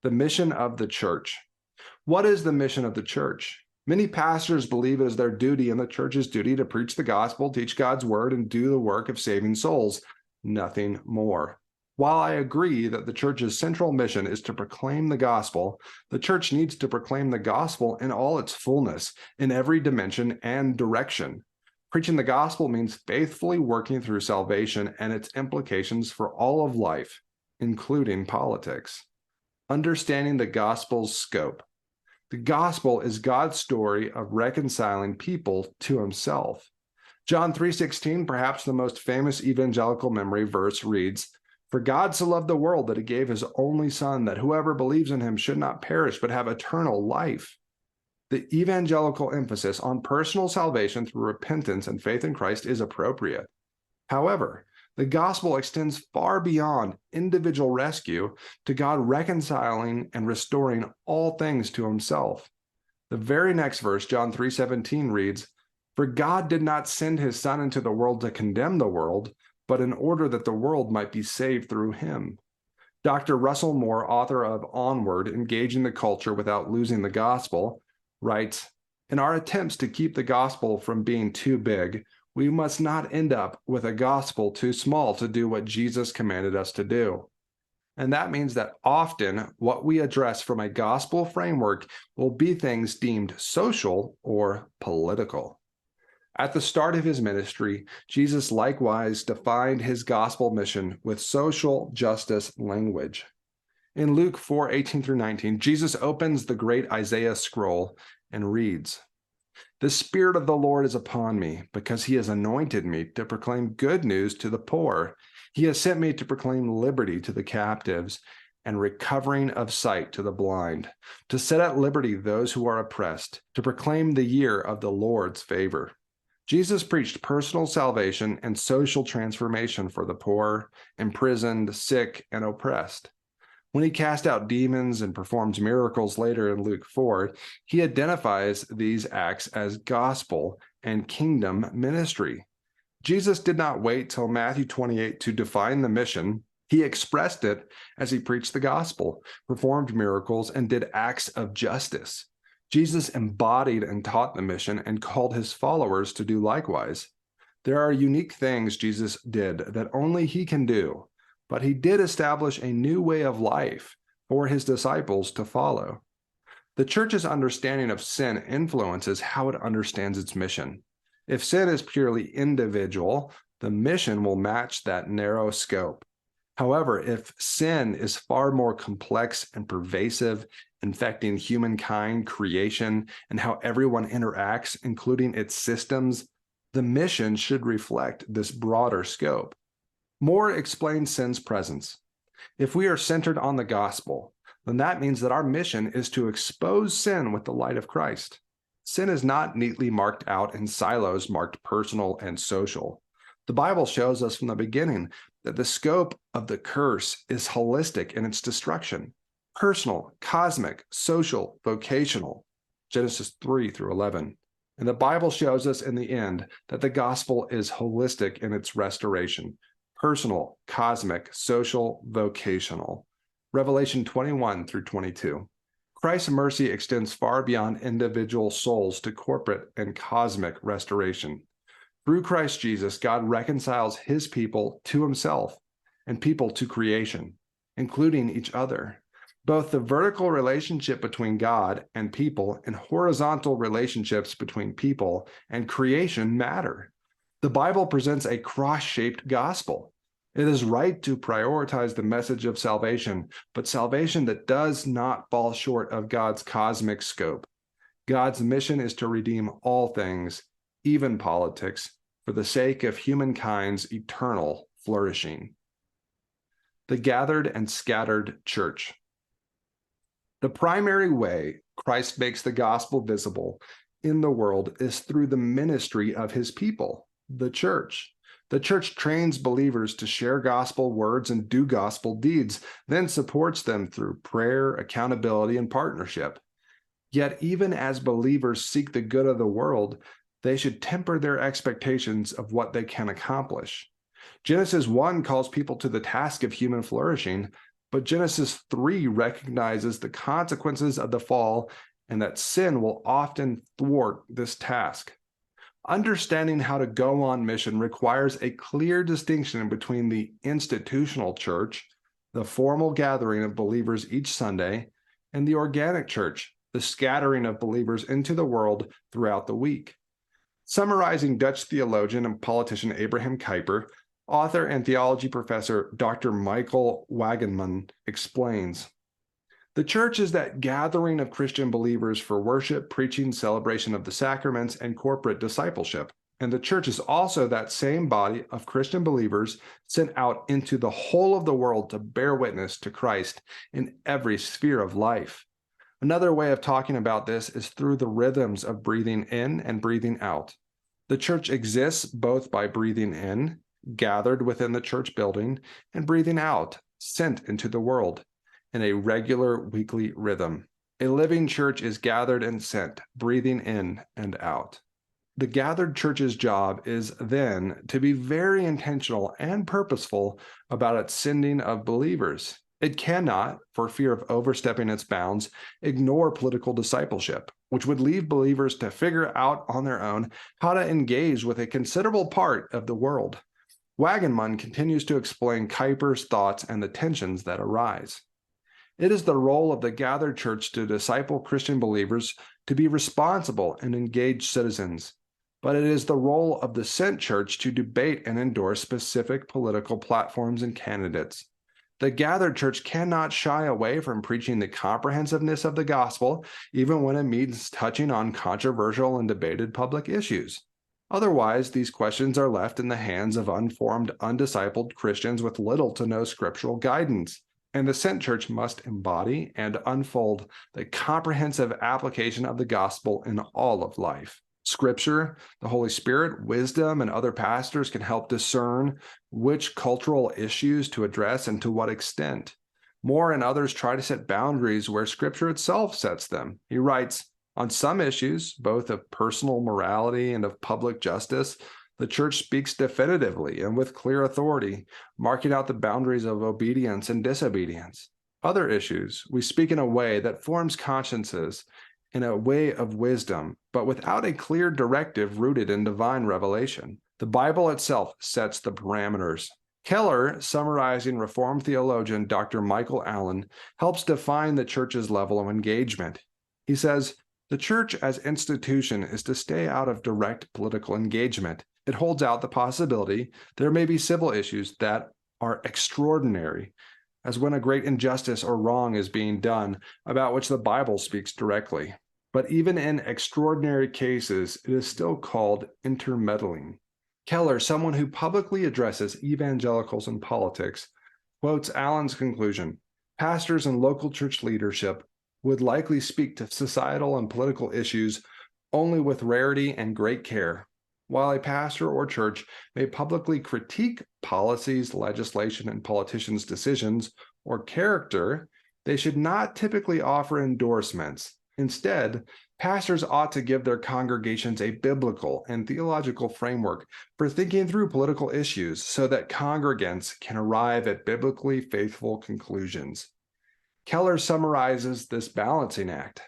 The mission of the church. What is the mission of the church? Many pastors believe it is their duty and the church's duty to preach the gospel, teach God's word, and do the work of saving souls. Nothing more. While I agree that the church's central mission is to proclaim the gospel, the church needs to proclaim the gospel in all its fullness, in every dimension and direction. Preaching the gospel means faithfully working through salvation and its implications for all of life, including politics. Understanding the gospel's scope. The gospel is God's story of reconciling people to himself. John 3:16, perhaps the most famous evangelical memory verse, reads, "For God so loved the world that he gave his only Son, that whoever believes in him should not perish but have eternal life." The evangelical emphasis on personal salvation through repentance and faith in Christ is appropriate. However, the gospel extends far beyond individual rescue to God reconciling and restoring all things to himself. The very next verse, John 3:17, reads, "For God did not send his Son into the world to condemn the world, but in order that the world might be saved through him." Dr. Russell Moore, author of Onward, Engaging the Culture Without Losing the Gospel, writes, "In our attempts to keep the gospel from being too big, we must not end up with a gospel too small to do what Jesus commanded us to do." And that means that often what we address from a gospel framework will be things deemed social or political. At the start of his ministry, Jesus likewise defined his gospel mission with social justice language. In Luke 4:18 through 19, Jesus opens the great Isaiah scroll and reads, "The Spirit of the Lord is upon me, because he has anointed me to proclaim good news to the poor. He has sent me to proclaim liberty to the captives and recovering of sight to the blind, to set at liberty those who are oppressed, to proclaim the year of the Lord's favor." Jesus preached personal salvation and social transformation for the poor, imprisoned, sick, and oppressed. When he cast out demons and performs miracles later in Luke 4, he identifies these acts as gospel and kingdom ministry. Jesus did not wait till Matthew 28 to define the mission. He expressed it as he preached the gospel, performed miracles, and did acts of justice. Jesus embodied and taught the mission and called his followers to do likewise. There are unique things Jesus did that only he can do, but he did establish a new way of life for his disciples to follow. The church's understanding of sin influences how it understands its mission. If sin is purely individual, the mission will match that narrow scope. However, if sin is far more complex and pervasive, infecting humankind, creation, and how everyone interacts, including its systems, the mission should reflect this broader scope. Moore explains sin's presence. If we are centered on the gospel, then that means that our mission is to expose sin with the light of Christ. Sin is not neatly marked out in silos marked personal and social. The Bible shows us from the beginning that the scope of the curse is holistic in its destruction: personal, cosmic, social, vocational. Genesis 3 through 11. And the Bible shows us in the end that the gospel is holistic in its restoration: personal, cosmic, social, vocational. Revelation 21 through 22. Christ's mercy extends far beyond individual souls to corporate and cosmic restoration. Through Christ Jesus, God reconciles his people to himself and people to creation, including each other. Both the vertical relationship between God and people and horizontal relationships between people and creation matter. The Bible presents a cross-shaped gospel. It is right to prioritize the message of salvation, but salvation that does not fall short of God's cosmic scope. God's mission is to redeem all things, even politics, for the sake of humankind's eternal flourishing. The gathered and scattered church. The primary way Christ makes the gospel visible in the world is through the ministry of his people, the church. The church trains believers to share gospel words and do gospel deeds, then supports them through prayer, accountability, and partnership. Yet even as believers seek the good of the world, they should temper their expectations of what they can accomplish. Genesis 1 calls people to the task of human flourishing, But Genesis 3 recognizes the consequences of the fall and that sin will often thwart this task. Understanding how to go on mission requires a clear distinction between the institutional church, the formal gathering of believers each Sunday, and the organic church, the scattering of believers into the world throughout the week. Summarizing Dutch theologian and politician Abraham Kuyper, author and theology professor Dr. Michael Wageman explains, "The church is that gathering of Christian believers for worship, preaching, celebration of the sacraments, and corporate discipleship. And the church is also that same body of Christian believers sent out into the whole of the world to bear witness to Christ in every sphere of life." Another way of talking about this is through the rhythms of breathing in and breathing out. The church exists both by breathing in, gathered within the church building, and breathing out, sent into the world, in a regular weekly rhythm. A living church is gathered and sent, breathing in and out. The gathered church's job is then to be very intentional and purposeful about its sending of believers. It cannot, for fear of overstepping its bounds, ignore political discipleship, which would leave believers to figure out on their own how to engage with a considerable part of the world. Wageman continues to explain Kuyper's thoughts and the tensions that arise. It is the role of the gathered church to disciple Christian believers to be responsible and engaged citizens, but it is the role of the sent church to debate and endorse specific political platforms and candidates. The gathered church cannot shy away from preaching the comprehensiveness of the gospel, even when it means touching on controversial and debated public issues. Otherwise, these questions are left in the hands of unformed, undiscipled Christians with little to no scriptural guidance, and the sent church must embody and unfold the comprehensive application of the gospel in all of life. Scripture, the Holy Spirit, wisdom, and other pastors can help discern which cultural issues to address and to what extent. Moore and others try to set boundaries where Scripture itself sets them. He writes, "On some issues, both of personal morality and of public justice, the church speaks definitively and with clear authority, marking out the boundaries of obedience and disobedience. Other issues, we speak in a way that forms consciences, in a way of wisdom, but without a clear directive rooted in divine revelation. The Bible itself sets the parameters." Keller, summarizing Reformed theologian Dr. Michael Allen, helps define the church's level of engagement. He says, "The church as institution is to stay out of direct political engagement. It holds out the possibility there may be civil issues that are extraordinary, as when a great injustice or wrong is being done, about which the Bible speaks directly. But even in extraordinary cases, it is still called intermeddling." Keller, someone who publicly addresses evangelicals in politics, quotes Allen's conclusion: "Pastors and local church leadership would likely speak to societal and political issues only with rarity and great care. While a pastor or church may publicly critique policies, legislation, and politicians' decisions or character, they should not typically offer endorsements. Instead, pastors ought to give their congregations a biblical and theological framework for thinking through political issues so that congregants can arrive at biblically faithful conclusions." Keller summarizes this balancing act.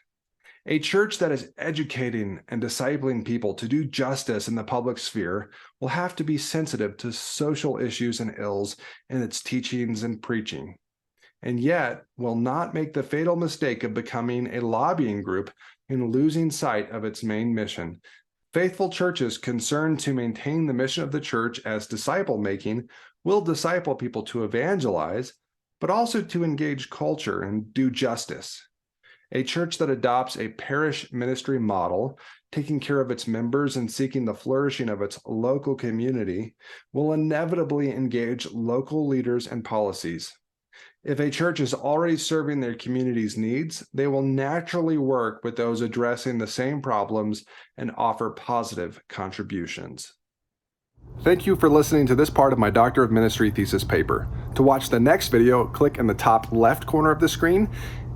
A church that is educating and discipling people to do justice in the public sphere will have to be sensitive to social issues and ills in its teachings and preaching, and yet will not make the fatal mistake of becoming a lobbying group and losing sight of its main mission. Faithful churches concerned to maintain the mission of the church as disciple-making will disciple people to evangelize, but also to engage culture and do justice. A church that adopts a parish ministry model, taking care of its members and seeking the flourishing of its local community, will inevitably engage local leaders and policies. If a church is already serving their community's needs, they will naturally work with those addressing the same problems and offer positive contributions. Thank you for listening to this part of my Doctor of Ministry thesis paper. To watch the next video, click in the top left corner of the screen,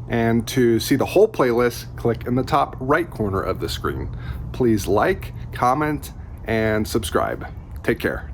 and to see the whole playlist, click in the top right corner of the screen. Please like, comment, and subscribe. Take care.